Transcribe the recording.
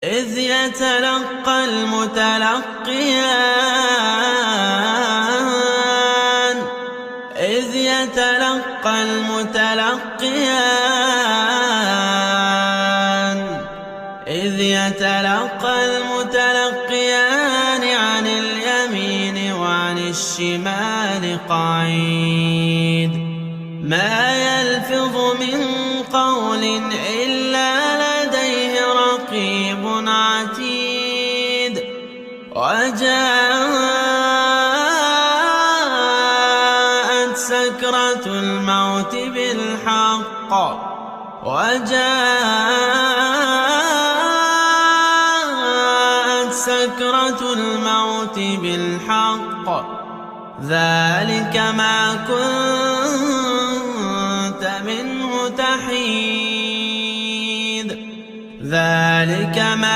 إذ يتلقى المتلقيان عن اليمين وعن الشمال قعيد ما يلفظ من قول إلا لديه رقيب عتيد وجاءت سكرة الموت بالحق ذلك ما كنت منه تحيد